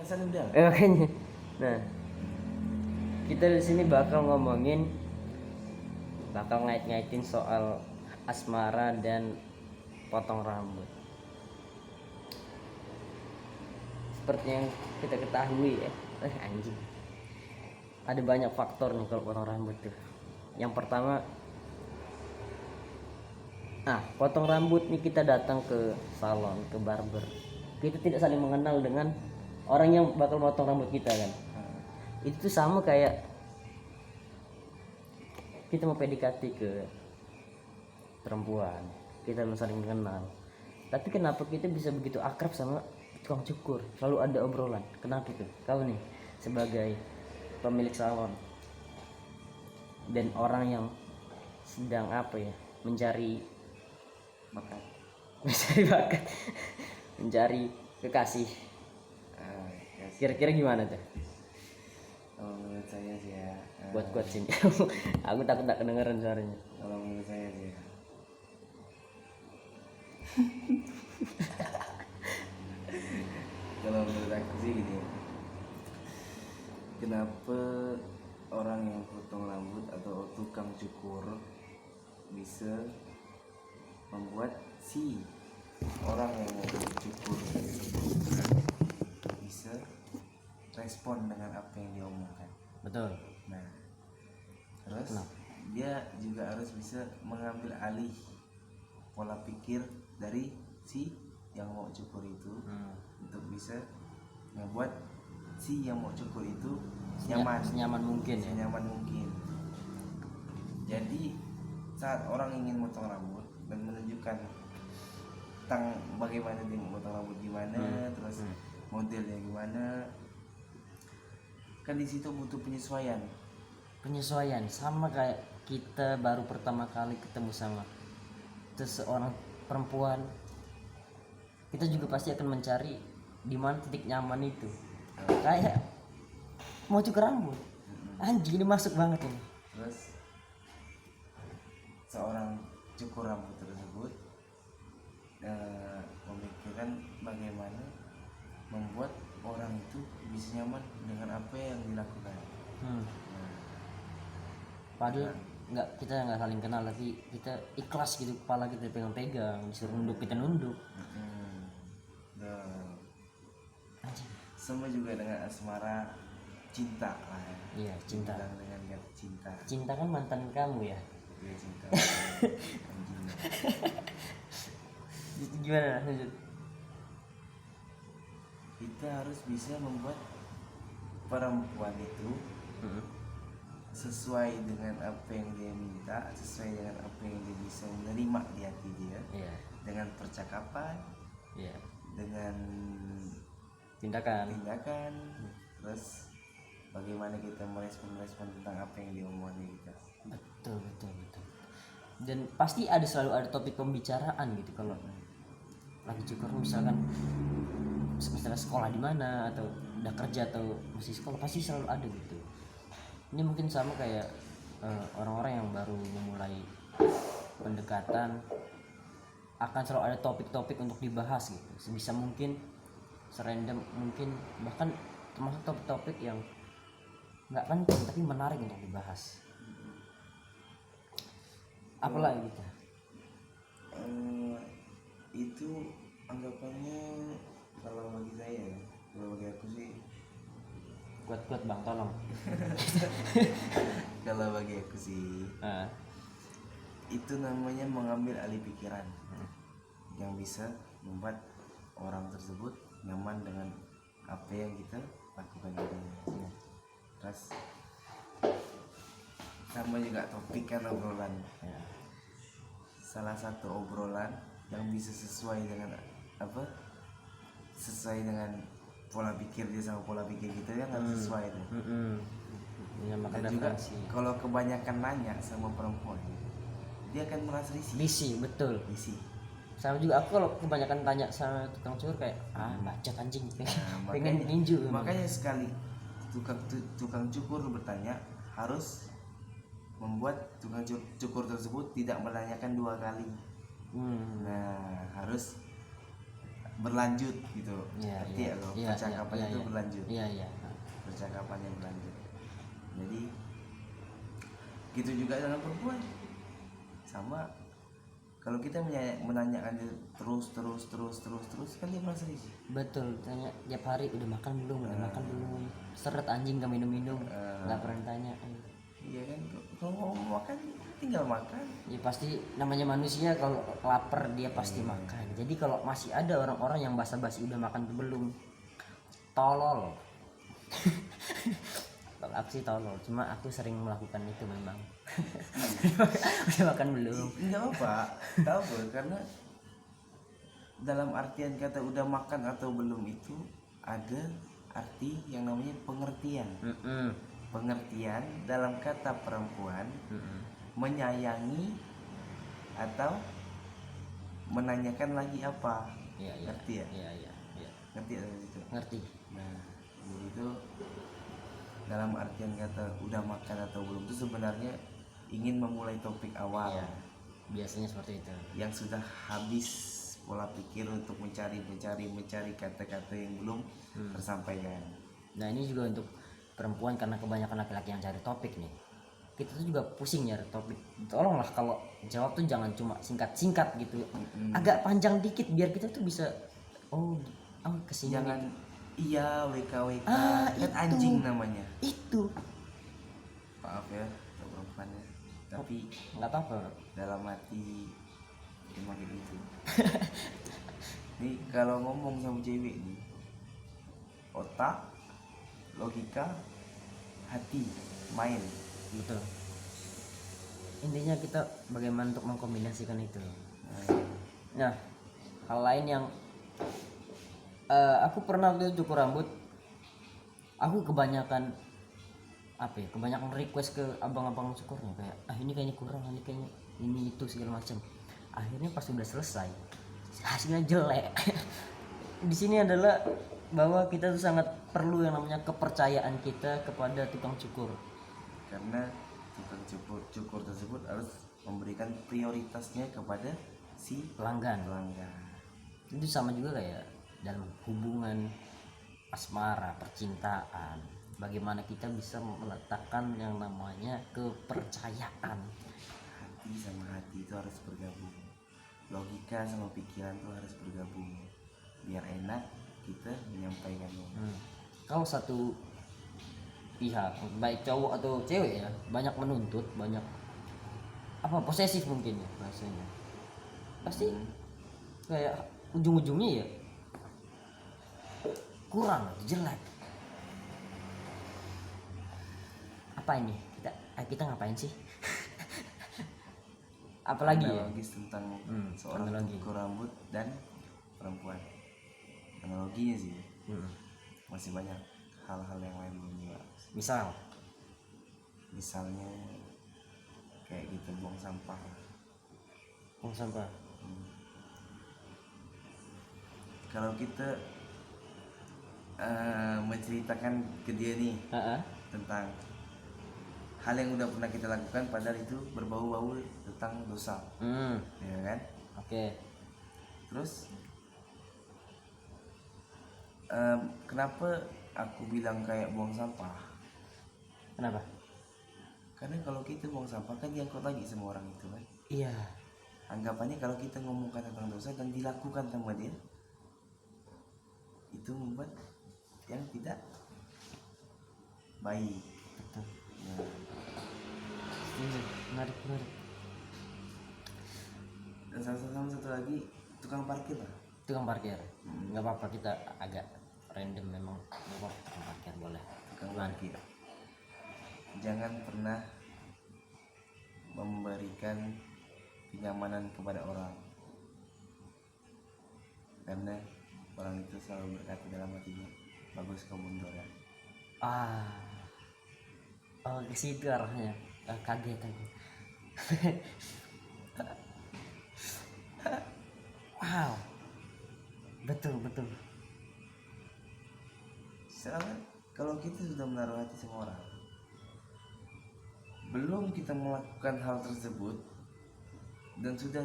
San udah. Makanya. Nah, kita di sini bakal ngait-ngaitin soal asmara dan potong rambut. Seperti yang kita ketahui ya, anjing. Ada banyak faktor nih kalau potong rambut tuh. Yang pertama, potong rambut nih kita datang ke salon, ke barber. Kita tidak saling mengenal dengan orang yang bakal potong rambut kita kan. Itu tuh sama kayak kita mau PDKT ke perempuan, kita belum saling mengenal. Tapi kenapa kita bisa begitu akrab sama tukang cukur? Selalu ada obrolan. Kenapa tuh? Kau nih sebagai pemilik salon dan orang yang sedang mencari Makan. mencari kekasih. Ya, Kira-kira gimana tuh? menurut saya sih ya. Buat sini. Aku takut tak kedengeran suaranya. Kalau menurut saya sih ya. Kalau menurut aku sih gini. Kenapa orang yang potong rambut atau tukang cukur bisa membuat si orang yang mau dicukur bisa respon dengan apa yang dia omongkan. Betul. Nah, terus Kenapa? dia juga harus bisa mengambil alih pola pikir dari si yang mau cukur itu untuk bisa membuat si yang mau cukur itu senyaman mungkin ya. senyaman mungkin. Jadi saat orang ingin motong rambut dan menunjukkan tentang bagaimana dia memotong rambut gimana, terus modelnya gimana, kan di situ butuh penyesuaian. Sama kayak kita baru pertama kali ketemu sama seseorang perempuan, kita juga pasti akan mencari di mana titik nyaman itu. Kayak mau cukur rambut, anjing ini masuk banget ini. Terus seorang cukur rambut tersebut memikirkan bagaimana membuat orang itu bisa nyaman dengan apa yang dilakukan. Padahal kita nggak saling kenal, tapi kita ikhlas gitu, kepala kita pegang-pegang, disuruh nunduk kita nunduk. Anjing. Sama juga dengan asmara cinta lah ya. Iya, cinta. Dengan cinta. Cinta kan mantan kamu ya. Iya, cinta. Gimana lanjut? Kita harus bisa membuat perempuan itu sesuai dengan apa yang dia minta, sesuai dengan apa yang dia bisa menerima di hati dia. Iya. Dengan percakapan, Iya. dengan Tindakan. Terus bagaimana kita merespon tentang apa yang diomongin kita. Betul. Dan pasti selalu ada topik pembicaraan gitu kalau lagi cukur, misalkan misalnya sekolah di mana atau udah kerja atau masih sekolah, pasti selalu ada gitu. Ini mungkin sama kayak orang-orang yang baru memulai pendekatan, akan selalu ada topik-topik untuk dibahas gitu. Sebisa mungkin, serandom mungkin, bahkan termasuk topik-topik yang nggak penting tapi menarik untuk dibahas. Apalagi gitu. Itu anggapannya kalau bagi aku sih, Kuat bang, tolong. kalau bagi aku sih itu namanya mengambil alih pikiran yang bisa membuat orang tersebut nyaman dengan apa yang kita lakukan ini. Terus sama juga topik kan obrolan. Salah satu obrolan yang bisa sesuai dengan pola pikir dia sama pola pikir kita yang harus sesuai tuh. Dan juga kalau kebanyakan nanya sama perempuan, dia akan merasa risih. Betul. Sama juga aku kalau kebanyakan tanya sama tukang cukur kayak bacot anjing, pengen ninju. Makanya sekali tukang cukur bertanya, harus membuat tukang cukur tersebut tidak menanyakan 2 kali. Nah, harus berlanjut gitu. Iya, Ngerti iya. ya lo, Iya, percakapan iya, itu iya. berlanjut, Iya, iya. percakapannya berlanjut. Jadi gitu juga dengan perempuan, sama. Kalau kita menanyakan dia terus kan dia merasa risih. Betul, tanya tiap hari udah makan belum, udah makan belum. Seret anjing gak minum-minum, nggak pernah tanya. Iya kan, kalau mau makan tinggal makan. Ya pasti namanya manusia kalau lapar dia pasti makan. Jadi kalau masih ada orang-orang yang basa-basi udah makan belum, tolol. Kalau aku sih tolol, cuma aku sering melakukan itu memang. Udah makan belum? Enggak apa, tahu gue, karena dalam artian kata udah makan atau belum itu ada arti yang namanya pengertian. Mm-mm. Pengertian dalam kata perempuan Mm-mm. menyayangi atau menanyakan lagi apa. Iya, iya. Ngerti ya? Iya, iya, iya. Ngerti ya dari situ? Ngerti. Nah, jadi itu dalam artian kata udah makan atau belum itu sebenarnya ingin memulai topik awal Iya. Biasanya seperti itu. yang sudah habis pola pikir untuk mencari kata-kata yang belum tersampaikan. Nah ini juga untuk perempuan karena kebanyakan laki-laki yang cari topik nih. Kita tuh juga pusing nyari topik. Tolonglah kalau jawab tuh jangan cuma singkat-singkat gitu. Agak panjang dikit biar kita tuh bisa oh kesini. Jangan iya WKWK Ah, kan itu. anjing namanya. Itu Maaf ya untuk perempuannya, tapi nggak apa-apa. dalam hati emang kayak gitu. Nih kalau ngomong sama cewek nih, otak, logika, hati main. Betul. Intinya kita bagaimana untuk mengkombinasikan itu. Nah, hal lain yang aku pernah waktu itu cukur rambut. Aku kebanyakan kebanyakan request ke abang-abang cukurnya kayak ini kayaknya kurang, ini kayaknya ini itu segala macam. Akhirnya pas sudah selesai hasilnya jelek. Di sini adalah bahwa kita tuh sangat perlu yang namanya kepercayaan kita kepada tukang cukur. Karena tukang cukur tersebut harus memberikan prioritasnya kepada si Pelanggan. Itu sama juga kayak dalam hubungan asmara, percintaan. Bagaimana kita bisa meletakkan yang namanya kepercayaan. hati sama hati itu harus bergabung, logika sama pikiran itu harus bergabung biar enak kita menyampaikannya. Kalau satu pihak baik cowok atau cewek ya banyak menuntut, banyak posesif mungkin ya bahasanya, pasti kayak ujung-ujungnya ya kurang, jelek. Apa ini kita ngapain sih? Apalagi ya Analogis tentang seorang analogi. cukur rambut dan perempuan, analoginya sih masih banyak hal-hal yang lain juga. Misalnya kayak gitu buang sampah. Kalau kita menceritakan ke dia nih tentang hal yang udah pernah kita lakukan padahal itu berbau-bau tentang dosa, ya kan? Oke. Terus kenapa aku bilang kayak buang sampah? Kenapa? Karena kalau kita buang sampah kan diangkut lagi sama orang itu kan. Iya. Anggapannya kalau kita ngomongkan tentang dosa dan dilakukan sama dia, itu membuat yang tidak baik. Betul. Nah, Menarik. dan sama satu lagi tukang parkir lah. Tukang parkir. Nggak apa-apa, kita agak random memang. Nggak apa-apa, tukang parkir boleh. Tukang parkir jangan pernah memberikan kenyamanan kepada orang, karena orang itu selalu berkata dalam hatinya, bagus kau mundur ya. Oh ke situ arahnya. Kaget aku. Wow. Betul. Soalnya kalau kita sudah menaruh hati sama orang, belum kita melakukan hal tersebut dan sudah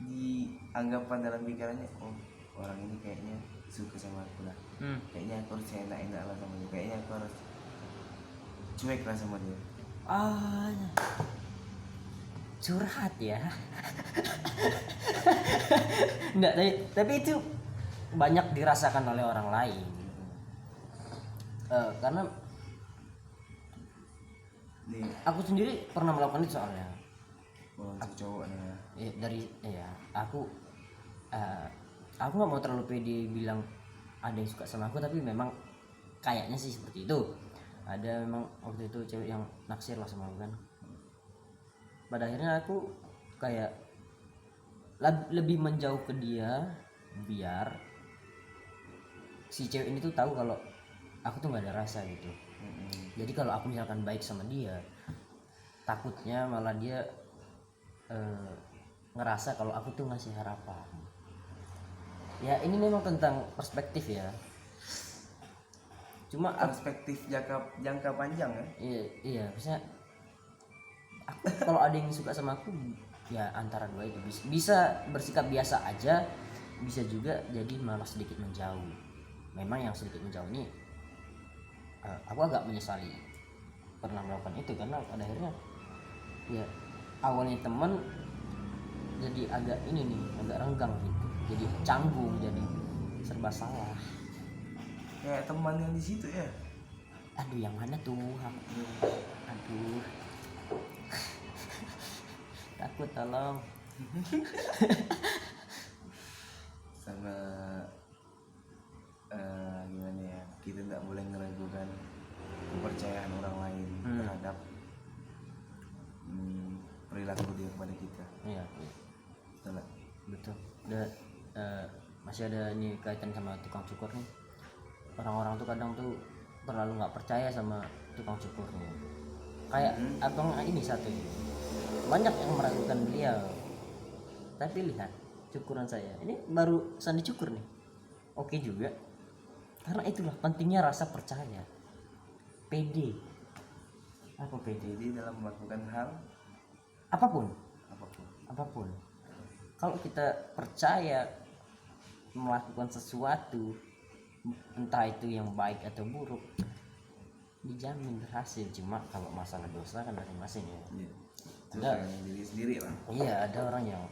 di anggapan dalam pikirannya, oh orang ini kayaknya suka sama aku lah, kayaknya aku harus enak-enak lah sama dia, kayaknya aku harus cuek lah sama dia. Ah, curhat ya. Enggak, tapi itu banyak dirasakan oleh orang lain. Karena Nih aku sendiri pernah melakukan itu soalnya. untuk cowok nih Aku aku nggak mau terlalu pede bilang ada yang suka sama aku, tapi memang kayaknya sih seperti itu. Ada memang waktu itu cewek yang naksir lah sama aku kan. Pada akhirnya aku kayak lebih menjauh ke dia biar si cewek ini tuh tahu kalau aku tuh nggak ada rasa gitu. Jadi kalau aku misalkan baik sama dia, takutnya malah dia ngerasa kalau aku tuh ngasih harapan. Ya ini memang tentang perspektif ya. Cuma perspektif jangka panjang ya. iya misalnya aku kalau ada yang suka sama aku ya antara dua itu bisa bersikap biasa aja, bisa juga jadi malah sedikit menjauh. Memang yang sedikit menjauh ini aku agak menyesali pernah melakukan itu, karena pada akhirnya ya awalnya teman jadi agak agak renggang gitu, jadi canggung, jadi serba salah. Kayak teman yang di situ ya. Aduh, yang mana tuh? Aduh, takut, tolong. Sama gimana ya, kita nggak boleh ngeragukan kepercayaan orang lain terhadap perilaku dia kepada kita. Iya, Betul nggak? betul. Masih ada ini kaitan sama tukang cukur nih. Orang-orang tuh kadang tuh terlalu nggak percaya sama tukang cukurnya. Kayak abang ini satu ini, banyak yang meragukan beliau. Tapi lihat cukuran saya, ini baru sandi cukur nih, oke juga. Karena itulah pentingnya rasa percaya, pede. Apa pede? Jadi dalam melakukan hal Apapun. apapun. Kalau kita percaya melakukan sesuatu, entah itu yang baik atau buruk, dijamin berhasil. Cuma kalau masalah dosa kan masing-masing ya. Iya. Itu Ada. sayang diri sendiri lah. Iya, ada orang yang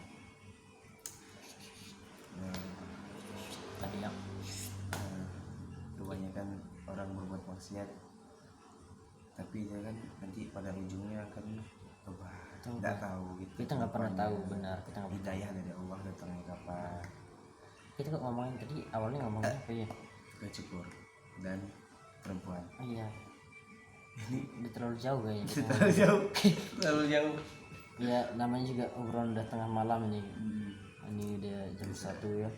tadi yang Kebanyakan orang berbuat maksiat, tapi dia kan nanti pada ujungnya akan nggak tahu gitu. kita nggak pernah tahu, benar, kita nggak pernah. Hidayah dari Allah datangnya kapan. Kita kok ngomongin tadi awalnya ngomongin apa ya? Gak cukur dan perempuan. Oh iya, Ini udah terlalu jauh kayaknya kita terlalu jauh, terlalu jauh. ya namanya juga obrolan udah tengah malam ini. Ini udah jam 1 ya.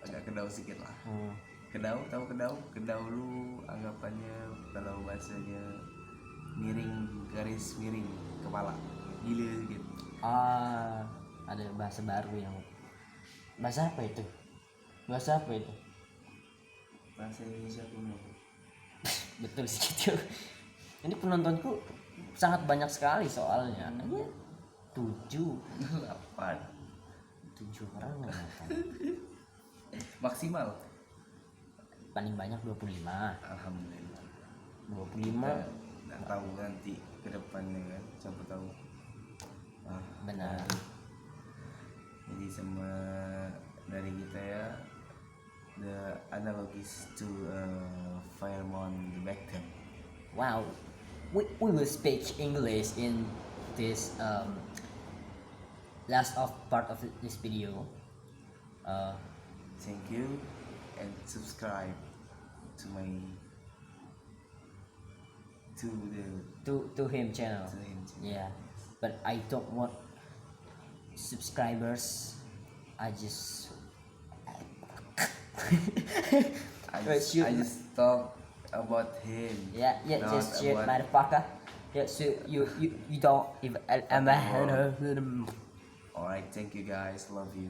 Agak kedau sedikit lah. Hmm. Kedau lu anggapannya kalau bahasanya miring, garis miring kepala, gila sedikit. Ada bahasa baru yang bahasa apa itu? Bahasa apa itu? Bahasa Indonesia kuno. Betul sih gitu. Ini penontonku sangat banyak sekali soalnya. Hanya 7 8 orang yang nonton. maksimal. Paling banyak 25. Alhamdulillah. 25 Nggak tahu nanti ke depannya kan, siapa tahu. benar. Jadi sama dari kita ya, the analogies to pheromone vector. Wow. We will speak English in this last of part of this video. Thank you and subscribe to my To him channel. to him. Yeah, but I don't want subscribers. I just I just talk about him. yeah, not just shit, about- motherfucker. Yeah, so you don't even. Alright, thank you guys, love you.